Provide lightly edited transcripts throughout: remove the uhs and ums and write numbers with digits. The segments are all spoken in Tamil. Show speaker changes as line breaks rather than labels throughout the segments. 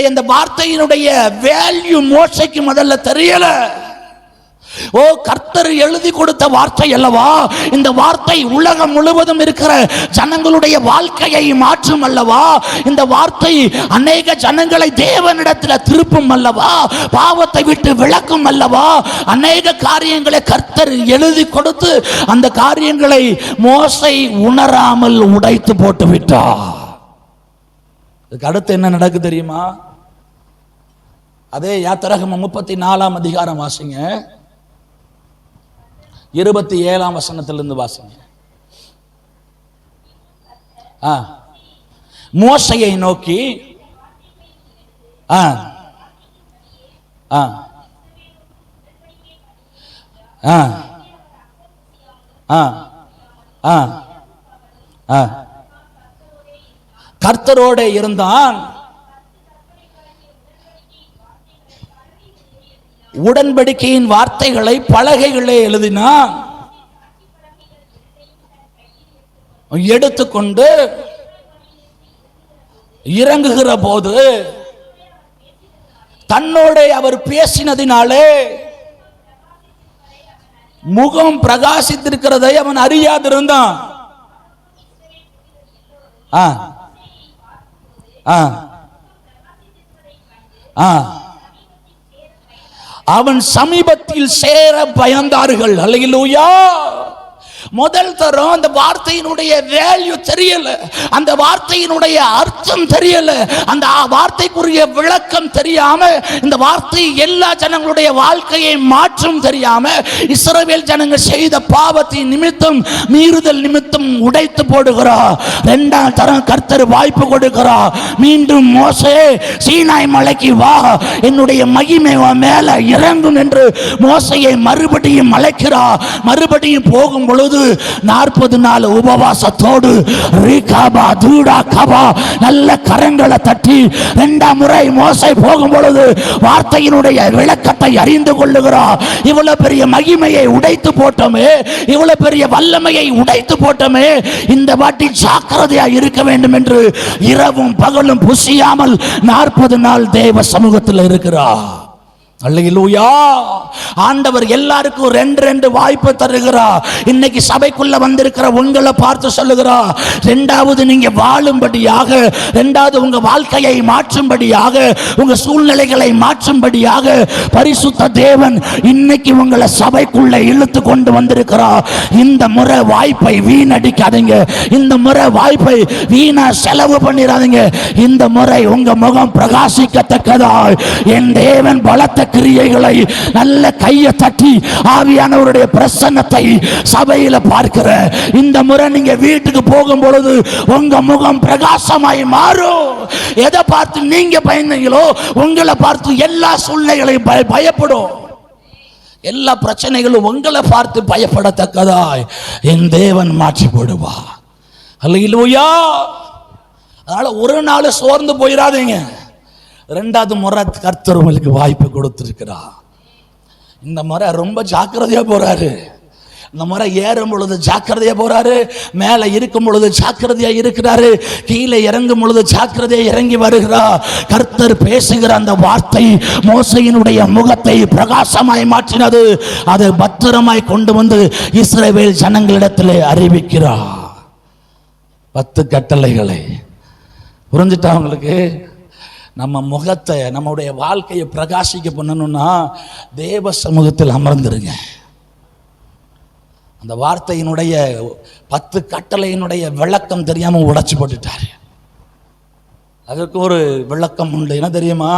இந்த வார்த்தையினுடைய வேல்யூ மோசைக்கு முதல்ல தெரியல. ஓ, கர்த்தர் எழுதி கொடுத்த வார்த்தை அல்லவா, இந்த வார்த்தை உலகம் முழுவதும் இருக்கிற ஜனங்களுடைய வாழ்க்கையை மாற்றும் அல்லவா, இந்த வார்த்தை அநேக ஜனங்களை தேவனிடத்தில் திருப்பும் அல்லவா, பாவத்தை விட்டு விளக்கும் அல்லவா. அநேக காரியங்களை கர்த்தர் எழுதி கொடுத்து அந்த காரியங்களை மோசை உணராமல் உடைத்து போட்டு விட்டார். அதுக்கு அடுத்து என்ன நடக்கு தெரியுமா? அதே யாத்திராகமம் 34ஆம் அதிகாரம் வாசிங்க, 27ஆம் வசனத்திலிருந்து வாசிங்க. மோசையை நோக்கி கர்த்தரோட இருந்தான், உடன்படிக்கையின் வார்த்தைகளை பலகைகளே எழுதினான், எடுத்துக்கொண்டு இறங்குகிற போது தன்னோட அவர் பேசினதினாலே முகம் பிரகாசித்திருக்கிறதை அவன் அறியாதிருந்தான். அவன் சமீபத்தில் சேர பயந்தார்கள். அல்லேலூயா. முதல் தரம் அந்த வார்த்தையினுடைய வேல்யூ தெரியல, அந்த வார்த்தையினுடைய அர்த்தம் தெரியல, அந்த வார்த்தைக்குரிய விளக்கம் தெரியாம, இந்த வார்த்தை எல்லா ஜனங்களுடைய வாழ்க்கையை மாற்றும் தெரியாம, இஸ்ரவேல் ஜனங்கள் செய்த பாவத்தின் நிமித்தம், மீறுதல் நிமித்தம் உடைத்து போடுகிறார். இரண்டாம் தரம் கர்த்தர் வாய்ப்பு கொடுக்கிறார். மீண்டும் மோசே சீனாய் மலைக்கு வா, என்னுடைய மகிமை மேல இறங்கும் என்று மோசையை மறுபடியும் அழைக்கிறார். மறுபடியும் போகும் பொழுது 40 நாள் உபவாசத்தோடு நல்ல கரங்களை தட்டி இரண்டாம் முறை மோசை போகும் பொழுது வார்த்தையினுடைய விளக்கத்தை அறிந்து கொள்ளுகிறார். இவ்வளவு பெரிய மகிமையை உடைத்து போட்டோமே, இவ்வளவு பெரிய வல்லமையை உடைத்து போட்டோமே, இந்த வாட்டி ஜாக்கிரதையா இருக்க வேண்டும் என்று இரவும் பகலும் புசியாமல் 40 நாள் தேவ சமூகத்தில் இருக்கிறார். அல்லேலூயா. ஆண்டவர் எல்லாருக்கும் 2 வாய்ப்பு தருகிறார். இன்னைக்கு சபைக்குள்ள வந்திருக்கிற உங்களை பார்த்து சொல்லுகிறார், இரண்டாவது நீங்க வாழும்படியாக, இரண்டாவது உங்க வாழ்க்கையை மாற்றும்படியாக, உங்க சூழ்நிலைகளை மாற்றும்படியாக பரிசுத்த தேவன் இன்னைக்கு உங்களை சபைக்குள்ள இழுத்து கொண்டு வந்திருக்கிறார். இந்த முறை வாய்ப்பை வீணடிக்காதீங்க, இந்த முறை வாய்ப்பை வீணா செலவு பண்ணிடாதீங்க. இந்த முறை உங்க முகம் பிரகாசிக்கத்தக்கதாய் என் தேவன் பலத்த கிரியைகளை நல்ல கையை தட்டி ஆவியானவருடைய பிரசன்னத்தை சபையில பார்க்கிற இந்த முறை நீங்க வீட்டுக்கு போகும் பொழுது உங்க முகம் பிரகாசமாய் மாறும். எதை பார்த்து நீங்க பயந்தீங்களோ உங்களை பார்த்து எல்லா சூழ்நிலைகளையும் பயப்படும். எல்லா பிரச்சனைகளும் உங்களை பார்த்து பயப்படத்தக்கதாய் என் தேவன் மாற்றி போடுவா. அல்லேலூயா. அதனால ஒரு நாள் சோர்ந்து போயிடாதீங்க. இரண்டாவது முறை கர்த்தர் உங்களுக்கு வாய்ப்பு கொடுத்திருக்கிறார். இந்த முறை ரொம்ப ஜாக்கிரதையா போறாரு. இந்த முறை ஏறும் பொழுது ஜாக்கிரதையா போறாரு, மேலே இருக்கும் பொழுது ஜாக்கிரதையா இருக்கிறாரு, கீழே இறங்கும் பொழுது ஜாக்கிரதையா இறங்கி வருகிறார். கர்த்தர் பேசுகிற அந்த வார்த்தை மோசையினுடைய முகத்தை பிரகாசமாய் மாற்றினது. அதை பத்திரமாய் கொண்டு வந்து இஸ்ரவேல் ஜனங்களிடத்திலே அறிவிக்கிறார். 10 கட்டளைகளை புரிஞ்சுட்டா உங்களுக்கு? நம்ம முகத்தை, நம்முடைய வாழ்க்கையை பிரகாசிக்க பண்ணணும்னா தேவ சமூகத்தில் அமர்ந்துருங்க. அந்த வார்த்தையினுடைய 10 கட்டளையினுடைய விளக்கம் தெரியாம உடைச்சு போட்டுட்டாரு. அதற்கு ஒரு விளக்கம் உண்டு. என்ன தெரியுமா?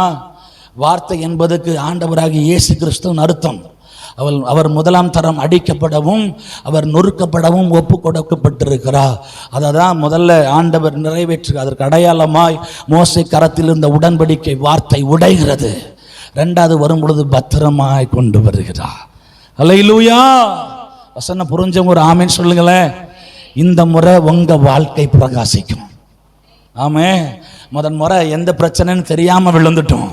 வார்த்தை என்பதற்கு ஆண்டவராகிய இயேசு கிறிஸ்துவின் அர்த்தம். அவர் முதலாம் தரம் அடிக்கப்படவும் அவர் நொறுக்கப்படவும் ஒப்பு கொடுக்கப்பட்டிருக்கிறார். அதை தான் முதல்ல ஆண்டவர் நிறைவேற்று. அதற்கு அடையாளமாய் மோசே கரத்தில் இருந்த உடன்படிக்கை வார்த்தை உடைகிறது. இரண்டாவது வரும் பொழுது பத்திரமாய் கொண்டு வருகிறார். அல்லேலூயா. வசனம் புரிஞ்சவங்க ஒரு ஆமேன் சொல்லுங்களேன். இந்த முறை உங்க வாழ்க்கை பிரகாசிக்கும். ஆமே. முதன் முறை எந்த பிரச்சனைன்னு தெரியாம விழுந்துட்டோம்.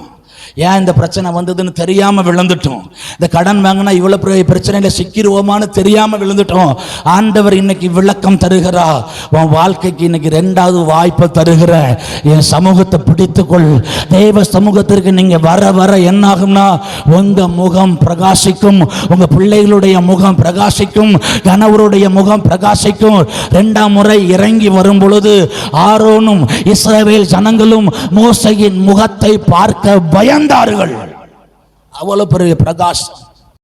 ஏன் இந்த பிரச்சனை வந்ததுன்னு தெரியாம விழுந்துட்டோம். இந்த கடன் வாங்கினா இவ்வளவு பெரிய பிரச்சனையில சிக்கிருவோமான்னு தெரியாம விழுந்துட்டோம். ஆண்டவர் இன்னைக்கு விளக்கம் தருகிறா. உன் வாழ்க்கைக்கு இன்னைக்கு 2வது வாய்ப்பை தருகிற. என் சமூகத்தை பிடித்துக்கொள். தேவ சமூகத்திற்கு நீங்க வர வர என்ன ஆகும்னா உங்க முகம் பிரகாசிக்கும், உங்க பிள்ளைகளுடைய முகம் பிரகாசிக்கும், கணவருடைய முகம் பிரகாசிக்கும். 2ஆம் முறை இறங்கி வரும் பொழுது ஆரோனும் இஸ்ரவேல் ஜனங்களும் மோசேயின் முகத்தை பார்க்க பயந்தார்கள். அவ்வளவு பெரிய பிரகாசம்.